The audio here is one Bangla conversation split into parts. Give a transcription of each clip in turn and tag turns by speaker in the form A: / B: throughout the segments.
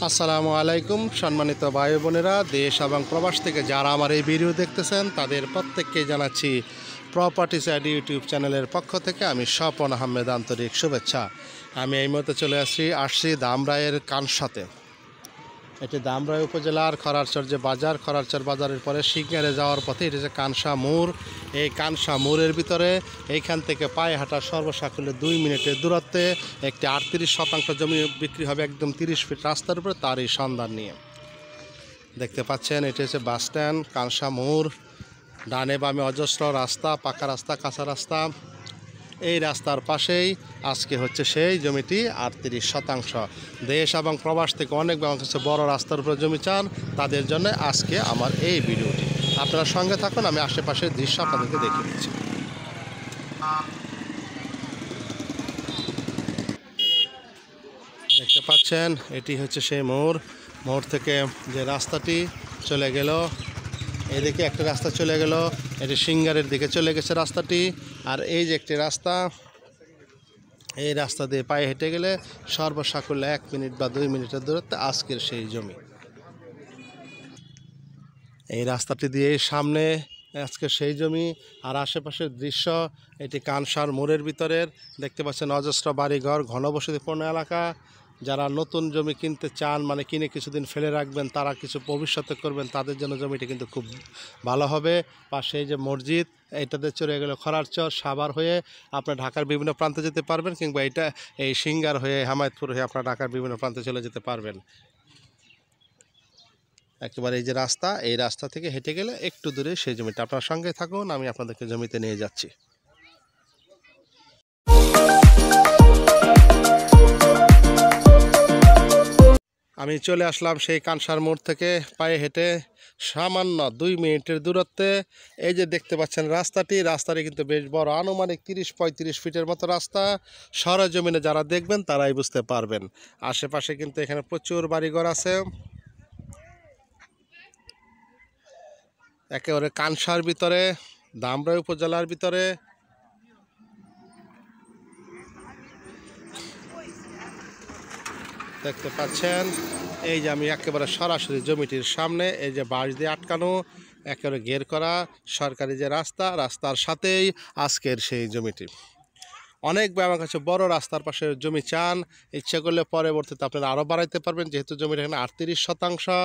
A: আসসালামু আলাইকুম সম্মানিত ভাই বোনেরা, দেশ এবং প্রবাস থেকে যারা আমার এই ভিডিও দেখতেছেন তাদের প্রত্যেককে জানাচ্ছি প্রপার্টিস অ্যাড ইউটিউব চ্যানেলের পক্ষ থেকে আমি স্বপন আহমেদ আন্তরিক শুভেচ্ছা। আমি এই মুহূর্তে চলে আসছি দামরাইয়ের কানসাতে। এটি দামরাই উপজেলার খরারচর যে বাজার, খরারচর বাজারের পরে সিঙ্গারে যাওয়ার পথে এটি হচ্ছে কানসা মোড়। এই কানসা মোড়ের ভিতরে এইখান থেকে পায়ে হাঁটা সর্বসাকুল্যে 2 মিনিটের দূরত্বে একটি 38% জমি বিক্রি হবে একদম 30 ফিট রাস্তার উপরে, তারই সন্ধান নিয়ে। দেখতে পাচ্ছেন এটি হচ্ছে বাস স্ট্যান্ড কানসা মোড়। ডানে বামে অজস্র রাস্তা, পাকা রাস্তা, কাঁচা রাস্তা। এই রাস্তার পাশেই আজকে হচ্ছে সেই জমিটি 38%। দেশ এবং প্রবাস থেকে অনেক আমার কাছে বড় রাস্তার উপরে জমি চান, তাদের জন্য আজকে আমার এই ভিডিওটি। আপনারা সঙ্গে থাকুন, আমি আশেপাশের দৃশ্য আপনাদেরকে দেখিয়ে দিচ্ছি। দেখতে পাচ্ছেন এটি হচ্ছে সেই মোড় থেকে যে রাস্তাটি চলে গেল, এদিকে একটা রাস্তা চলে গেল, এটি সিঙ্গারের দিকে চলে গেছে রাস্তাটি। আর এই যে একটি রাস্তা, এই রাস্তা দিয়ে পায়ে হেঁটে গেলে সর্বসাকুল্যে 1 মিনিট বা 2 মিনিটের দূরত্বে আজকের সেই জমি। এই রাস্তাটি দিয়ে সামনে আজকে সেই জমি। আর আশেপাশের দৃশ্য এটি কানসার মোড়ের ভিতরের। দেখতে পাচ্ছেন অজস্র বাড়িঘর, ঘনবসতিপূর্ণ এলাকা। যারা নতুন জমি কিনতে চান, মানে কিনে কিছুদিন ফেলে রাখবেন, তারা কিছু ভবিষ্যতে করবেন, তাদের জন্য জমিটি কিন্তু খুব ভালো হবে। পাশে এই যে মসজিদ, এইটাতে চলে গেলে খরারচর সাভার হয়ে আপনার ঢাকার বিভিন্ন প্রান্তে যেতে পারবেন, কিংবা এই সিঙ্গার হয়ে হেমায়েতপুর হয়ে আপনার ঢাকার বিভিন্ন প্রান্তে চলে যেতে পারবেন। একেবারে এই যে রাস্তা, এই রাস্তা থেকে হেঁটে গেলে একটু দূরে সেই জমিটা। আপনার সঙ্গে থাকুন, আমি আপনাদেরকে জমিতে নিয়ে যাচ্ছি। আমি চলে আসলাম সেই কানসার মোড় থেকে পায়ে হেঁটে সামান্য 2 মিনিটের দূরত্বে। এই যে দেখতে পাচ্ছেন রাস্তাটি কিন্তু বেশ বড়, আনুমানিক 30-35 ফিটের মতো রাস্তা। সরজমিনে যারা দেখবেন তারাই বুঝতে পারবেন। আশেপাশে কিন্তু এখানে প্রচুর বাড়িঘর আছে। একেবারে কানসার ভিতরে, দামরাই উপজেলার ভিতরে। দেখতে পাচ্ছেন এই যে আমি একেবারে সরাসরি জমিটির সামনে, এই যে বাঁশ দিয়ে আটকানো একেবারে ঘের করা সরকারি যে রাস্তার সাথেই আজকের সেই জমিটি। অনেক ভাই আমার কাছে বড় রাস্তার পাশে জমি চান, ইচ্ছা করলে পরবর্তীতে আপনারা আরও বাড়াইতে পারবেন, যেহেতু জমির এখানে 38%।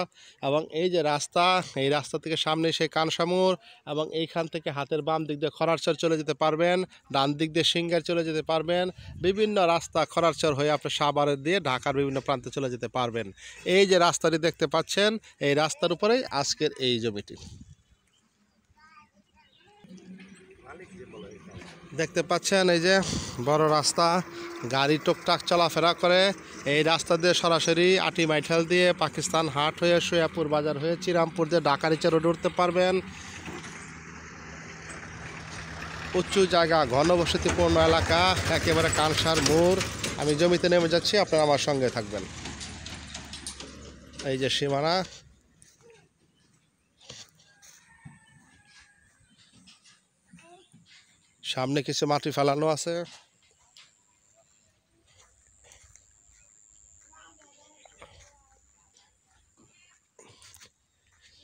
A: এবং এই যে রাস্তা, এই রাস্তা থেকে সামনে সেই কানসামুর, এবং এইখান থেকে হাতের বাম দিক দিয়ে খরারচর চলে যেতে পারবেন, ডান দিক দিয়ে সিঙ্গার চলে যেতে পারবেন। বিভিন্ন রাস্তা খরারচর হয়ে আপনি সাভারের দিয়ে ঢাকার বিভিন্ন প্রান্তে চলে যেতে পারবেন। এই যে রাস্তাটি দেখতে পাচ্ছেন, এই রাস্তার উপরেই আজকের এই জমিটি। দেখতে পাচ্ছেন এই যে বড় রাস্তা, গাড়ি টুকটাক চলাফেরা করে। এই রাস্তা দিয়ে সরাসরি আটি মাইঠাল দিয়ে পাকিস্তান হাট হয়ে সৈয়াপুর বাজার হয়ে চিরামপুর দিয়ে ঢাকারিচা রোড উঠতে পারবেন। উঁচু জায়গা, ঘনবসতিপূর্ণ এলাকা, একেবারে কানসার মোড়। আমি জমিতে নেমে যাচ্ছি, আপনারা আমার সঙ্গে থাকবেন। এই যে সীমানা, সামনে কিছু মাটি ফেলানো আছে।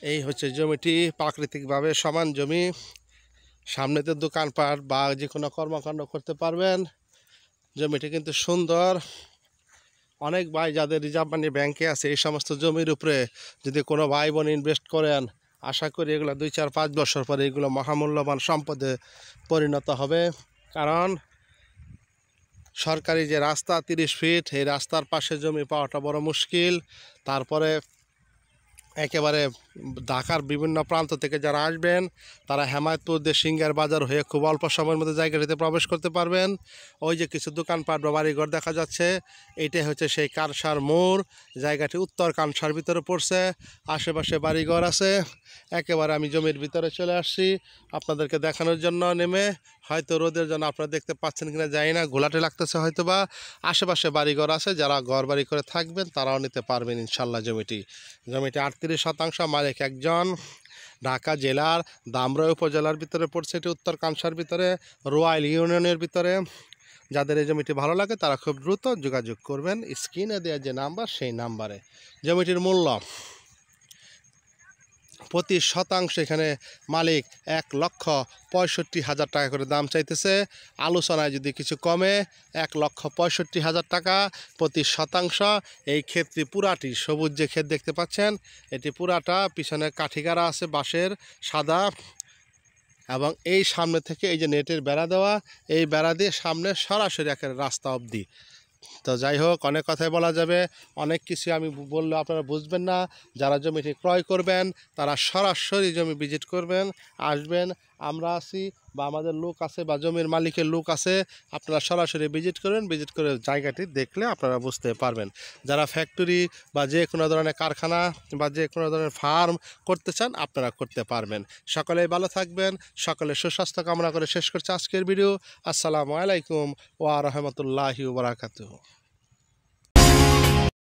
A: এই হচ্ছে জমিটি, প্রাকৃতিকভাবে সমান জমি। সামনেতে দোকানপাট বা যে কোনো কর্মকাণ্ড করতে পারবেন। জমিটি কিন্তু সুন্দর। অনেক ভাই যাদের রিজার্ভ মানি ব্যাংকে আছে, এই সমস্ত জমির উপরে যদি কোনো ভাই বোন ইনভেস্ট করেন, আশা করি এগুলো 2-4-5 বছর পরে এগুলো মহামূল্যবান সম্পদে পরিণত হবে। কারণ সরকারি যে রাস্তা 30 ফিট, এই রাস্তার পাশে জমি পাওয়াটা বড় মুশকিল। তারপরে একেবারে ঢাকার বিভিন্ন প্রান্ত থেকে যারা আসবেন, তারা হেমায়েতপুর দিয়ে সিঙ্গার বাজার হয়ে খুব অল্প সময়ের মধ্যে জায়গাটিতে প্রবেশ করতে পারবেন। ওই যে কিছু দোকানপাট বা বাড়িঘর দেখা যাচ্ছে, এইটাই হচ্ছে সেই কানসার মোড়। জায়গাটি উত্তর কানসার ভিতরে পড়ছে, আশেপাশে বাড়িঘর আছে। একেবারে আমি জমির ভিতরে চলে আসছি আপনাদেরকে দেখানোর জন্য নেমে। হয়তো রোদের জন্য আপনারা দেখতে পাচ্ছেন কিনা জানি না, ঘোলাটে লাগতেছে হয়তো বা। আশেপাশে বাড়িঘর আছে, যারা ঘর বাড়ি করে থাকবেন তারাও নিতে পারবেন ইনশাল্লাহ। জমিটি 38%, মালিক একজন। ঢাকা জেলার দামরাই উপজেলার ভিতরে পড়ছে, এটি উত্তর কানসার ভিতরে, রোয়াইল ইউনিয়নের ভিতরে। যাদের এই জমিটি ভালো লাগে তারা খুব দ্রুত যোগাযোগ করবেন স্ক্রিনে দেওয়া যে নাম্বার সেই নাম্বারে। জমিটির মূল্য প্রতি শতাংশ এখানে মালিক 1,65,000 টাকা করে দাম চাইতেছে। আলোচনায় যদি কিছু কমে 1,65,000 টাকা প্রতি শতাংশ। এই ক্ষেতটি পুরাটি সবুজ যে ক্ষেত দেখতে পাচ্ছেন এটি পুরাটা পিছনে কাঠিগাড়া আছে বাঁশের সাদা, এবং এই সামনে থেকে এই যে নেটের বেড়া দেওয়া, এই বেড়া দিয়ে সামনে সরাসরি একের রাস্তা অবধি। তো যাই হোক, অনেক কথাই বলা যাবে, অনেক কিছু আমি বললে আপনারা বুঝবেন না। যারা জমিটি ক্রয় করবেন তারা সরাসরি জমি ভিজিট করবেন, আসবেন, আমরা আছি বা আমাদের লোক আছে বা জমির মালিকের লোক আছে, আপনারা সরাসরি ভিজিট করবেন। ভিজিট করে জায়গাটি দেখলে আপনারা বুঝতে পারবেন। যারা ফ্যাক্টরি বা যে কোনো ধরনের কারখানা বা যে কোনো ধরনের ফার্ম করতে চান আপনারা করতে পারবেন। সকলেই ভালো থাকবেন, সকলে সুস্বাস্থ্য কামনা করে শেষ করছে আজকের ভিডিও। আসসালামু আলাইকুম ওয়া রাহমাতুল্লাহি ওয়া বারাকাতুহু।